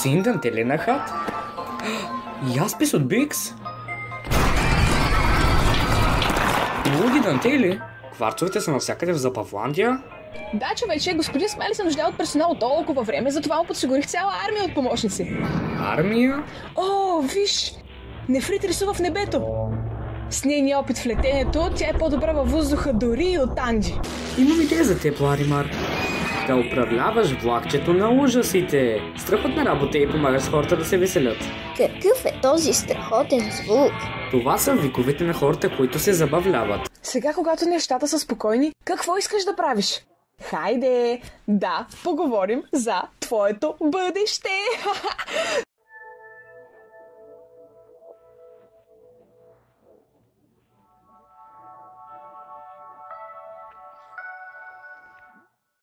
Sin dantele hat? Jaspis от Бикс? Луди дантели? Кварцовете са навсякъде в Запавландия? Да, човече, господин Смайли се нуждае от персонал толкова време, затова му подсигурих цяла армия от помощници. Армия? О, виж! Нефрит рисува в небето. С нейния опит в летенето, тя е по-добра във въздуха дори и от Анджи. Имам идея за теб, Ларимар. Да управляваш влакчето на ужасите. Страхотна работа и помагаш с хората да се веселят. Какъв е този страхотен звук? Това са виковете на хората, които се забавляват. Сега, когато нещата са спокойни, какво искаш да правиш? Хайде! Да, поговорим за твоето бъдеще!